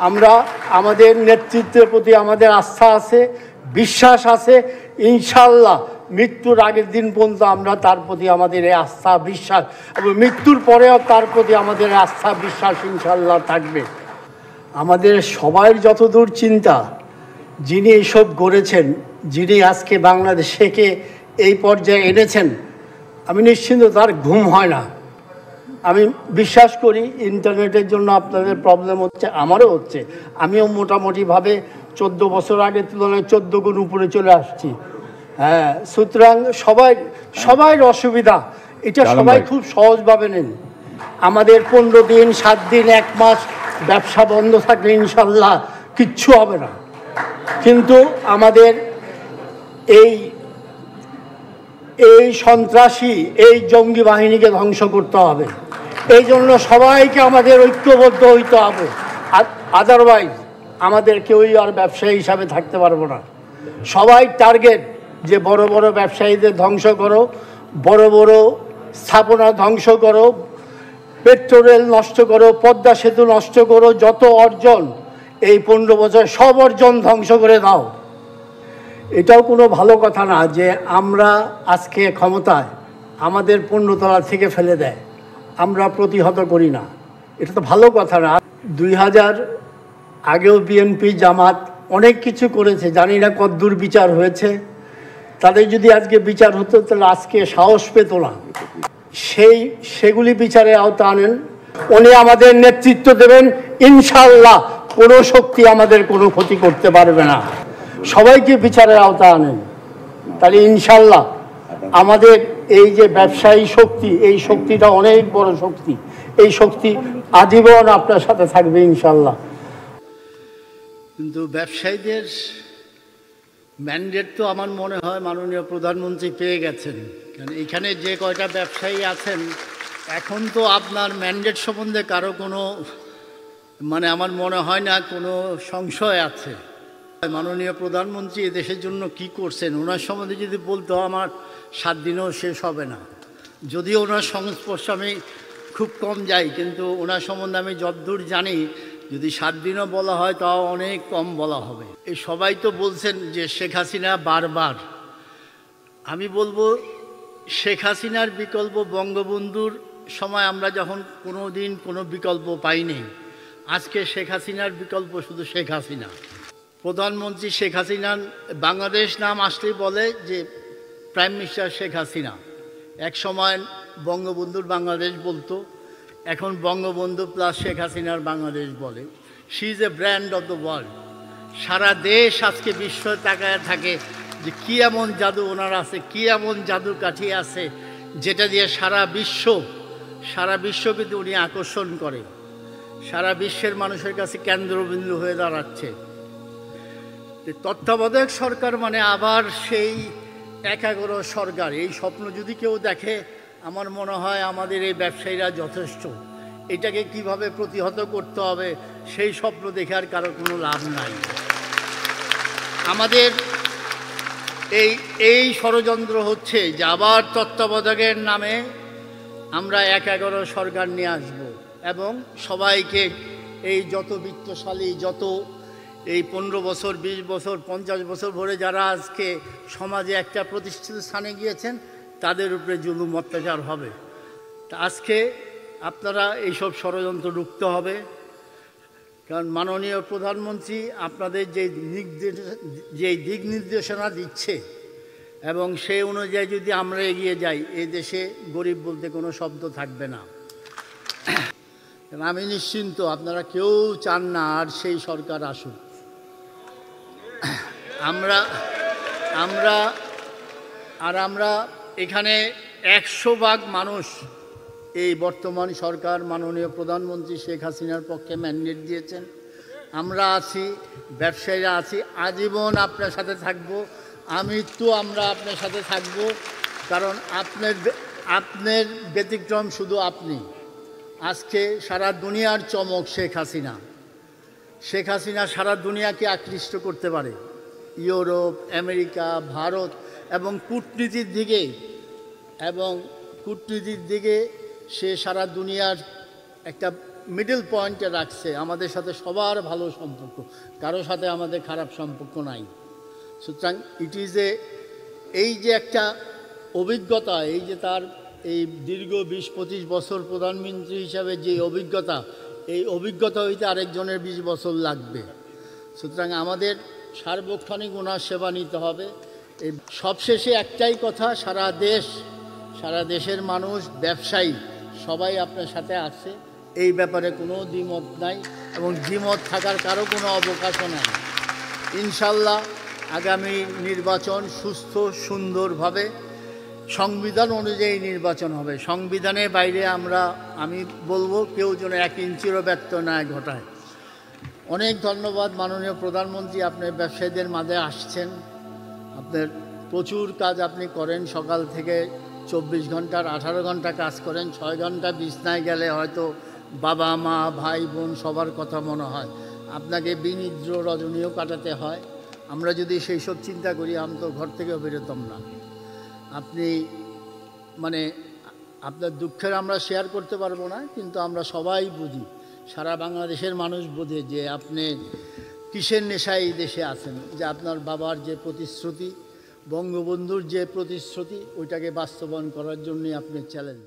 আমরা আমাদের নেতৃত্বের প্রতি আমাদের আস্থা আছে, বিশ্বাস আছে। ইনশাল্লাহ মৃত্যুর আগের দিন পর্যন্ত আমরা তার প্রতি আমাদের এই আস্থা বিশ্বাস এবং মৃত্যুর পরেও তার প্রতি আমাদের আস্থা বিশ্বাস ইনশাল্লাহ থাকবে। আমাদের সবার যতদূর চিন্তা, যিনি এইসব গড়েছেন, যিনি আজকে বাংলাদেশকে এই পর্যায়ে এনেছেন, আমি নিশ্চিন্ত তার ঘুম হয় না। আমি বিশ্বাস করি ইন্টারনেটের জন্য আপনাদের প্রবলেম হচ্ছে, আমারও হচ্ছে। আমিও মোটামুটিভাবে 14 বছর আগের তুলনায় 14 গুণ উপরে চলে আসছি। হ্যাঁ, সুতরাং সবাই অসুবিধা, এটা সবাই খুব সহজভাবে নেন। আমাদের 15 দিন, 7 দিন, 1 মাস ব্যবসা বন্ধ থাকলে ইনশাল্লাহ কিচ্ছু হবে না। কিন্তু আমাদের এই সন্ত্রাসী, এই জঙ্গি বাহিনীকে ধ্বংস করতে হবে। এই জন্য সবাইকে আমাদের ঐক্যবদ্ধ হইতে হবে। আদারওয়াইজ আমাদের কেউই আর ব্যবসায়ী হিসাবে থাকতে পারবো না। সবাই টার্গেট যে বড় বড় ব্যবসায়ীদের ধ্বংস করো, বড় বড় স্থাপনা ধ্বংস করো, পেট্রো রেল নষ্ট করো, পদ্মা সেতু নষ্ট করো, যত অর্জন এই 15 বছর সব অর্জন ধ্বংস করে দাও। এটাও কোনো ভালো কথা না যে আমরা আজকে ক্ষমতায় আমাদের 15 তলা থেকে ফেলে দেয়, আমরা প্রতিহত করি না। এটা তো ভালো কথা না। 2000 আগেও বিএনপি জামাত অনেক কিছু করেছে, জানি না কতদূর বিচার হয়েছে। তাদের যদি আজকে বিচার হতো তাহলে আজকে সাহস পেত না। সেগুলি বিচারে আওতা আনেন। উনি আমাদের নেতৃত্ব দেবেন, ইনশাল্লাহ কোনো শক্তি আমাদের কোনো ক্ষতি করতে পারবে না। সবাইকে বিচারের আওতা আনেন, তাহলে ইনশাল্লাহ আমাদের এই যে ব্যবসায়ী শক্তি, এই শক্তিটা অনেক বড় শক্তি। এই শক্তি আজীবন আপনার সাথে থাকবে ইনশাল্লাহ। কিন্তু ব্যবসায়ীদের ম্যান্ডেট তো আমার মনে হয় মাননীয় প্রধানমন্ত্রী পেয়ে গেছেন। কারণ এখানে যে কয়টা ব্যবসায়ী আছেন, এখন তো আপনার ম্যান্ডেট সম্বন্ধে কারো কোনো আমার মনে হয় না কোনো সংশয় আছে। মাননীয় প্রধানমন্ত্রী দেশের জন্য কি করছেন, ওনার সম্বন্ধে যদি বলতো আমার 7 দিনেও শেষ হবে না। যদিও ওনার সংস্পর্শে আমি খুব কম যাই, কিন্তু ওনার সম্বন্ধে আমি যতদূর জানি, যদি 7 দিনও বলা হয় তাও অনেক কম বলা হবে। এই সবাই তো বলছেন যে শেখ হাসিনা বারবার। আমি বলবো শেখ হাসিনার বিকল্প বঙ্গবন্ধুর সময় আমরা যখন কোনো দিন কোনো বিকল্প পাইনি, আজকে শেখ হাসিনার বিকল্প শুধু শেখ হাসিনা। প্রধানমন্ত্রী শেখ হাসিনা, বাংলাদেশ নাম আসলেই বলে যে প্রাইম মিনিস্টার শেখ হাসিনা। এক সময় বঙ্গবন্ধুর বাংলাদেশ বলতো, এখন বঙ্গবন্ধু প্লাস শেখ হাসিনার বাংলাদেশ বলে। She is a brand of the world. সারা দেশ আজকে বিশ্ব তাকায় থাকে যে কী এমন জাদু ওনার আছে, কী এমন জাদু কাঠি আছে যেটা দিয়ে সারা বিশ্ব কিন্তু উনি আকর্ষণ করে, সারা বিশ্বের মানুষের কাছে কেন্দ্রবিন্দু হয়ে দাঁড়াচ্ছে। তত্ত্বাবধায়ক সরকার আবার সেই 11 সরকার, এই স্বপ্ন যদি কেউ দেখে, আমার মনে হয় আমাদের এই ব্যবসায়ীরা যথেষ্ট। এটাকে কিভাবে প্রতিহত করতে হবে সেই স্বপ্ন দেখে আর কারো কোনো লাভ নাই। আমাদের এই ষড়যন্ত্র হচ্ছে যে আবার তত্ত্বাবধায়কের নামে আমরা 11 সরকার নিয়ে আসব এবং সবাইকে এই যত বিত্তশালী, যত এই 15 বছর, 20 বছর, 50 বছর ধরে যারা আজকে সমাজে একটা প্রতিষ্ঠিত স্থানে গিয়েছেন, তাদের উপরে জুলুম অত্যাচার হবে। তা আজকে আপনারা এইসব ষড়যন্ত্র রুখতে হবে। কারণ মাননীয় প্রধানমন্ত্রী আপনাদের যে দিক নির্দেশনা দিচ্ছে এবং সেই অনুযায়ী যদি আমরা এগিয়ে যাই, এই দেশে গরিব বলতে কোনো শব্দ থাকবে না। আমি নিশ্চিন্ত, আপনারা কেউ চান না আর সেই সরকার আসুক। আমরা এখানে 100% মানুষ এই বর্তমান সরকার মাননীয় প্রধানমন্ত্রী শেখ হাসিনার পক্ষে ম্যান্ডেট দিয়েছেন। আমরা আছি, ব্যবসায়ীরা আছি, আজীবন আপনার সাথে থাকব। আমরা আপনার সাথে থাকব। কারণ আপনার ব্যতিক্রম শুধু আপনি। আজকে সারা দুনিয়ার চমক শেখ হাসিনা। শেখ হাসিনা সারা দুনিয়াকে আকৃষ্ট করতে পারে, ইউরোপ, আমেরিকা, ভারত, এবং কূটনীতির দিকে সে সারা দুনিয়ার একটা মিডল পয়েন্টে রাখছে, আমাদের সাথে সবার ভালো সম্পর্ক, কারো সাথে আমাদের খারাপ সম্পর্ক নাই। সুতরাং ইট ইজ এই যে একটা অভিজ্ঞতা, এই যে তার এই দীর্ঘ ২০-২৫ বছর প্রধানমন্ত্রী হিসাবে যে অভিজ্ঞতা, এই অভিজ্ঞতা হইতে আরেকজনের ২০ বছর লাগবে। সুতরাং আমাদের সার্বক্ষণিক ওনার সেবা নিতে হবে। এই সবশেষে একটাই কথা, সারা দেশের মানুষ, ব্যবসায়ী সবাই আপনার সাথে আছে, এই ব্যাপারে কোনো দ্বিমত নাই এবং দ্বিমত থাকার কারো কোনো অবকাশও নাই। ইনশাল্লাহ আগামী নির্বাচন সুস্থ সুন্দরভাবে সংবিধান অনুযায়ী নির্বাচন হবে। সংবিধানের বাইরে আমি বলবো কেউ যেন ১ ইঞ্চিরও ব্যর্থ না ঘটায়। অনেক ধন্যবাদ মাননীয় প্রধানমন্ত্রী, আপনার ব্যবসায়ীদের মাঝে আসছেন, আপনার প্রচুর কাজ আপনি করেন, সকাল থেকে ২৪ ঘন্টার ১৮ ঘন্টা কাজ করেন, ৬ ঘন্টা বিছনায় গেলে হয়তো বাবা মা ভাই বোন সবার কথা মনে হয়, আপনাকে বিনিদ্র রজনীও কাটাতে হয়। আমরা যদি সেই সব চিন্তা করি আমি তো ঘর থেকেও বেরোতাম না। আপনি মানে আপনার দুঃখের আমরা শেয়ার করতে পারবো না, কিন্তু আমরা সবাই বুঝি, সারা বাংলাদেশের মানুষ বোঝে যে আপনি কিসের নেশায় এই দেশে আছেন, যে আপনার বাবার যে প্রতিশ্রুতি, বঙ্গবন্ধুর যে প্রতিশ্রুতি, ওইটাকে বাস্তবায়ন করার জন্যই আপনি চ্যালেঞ্জ।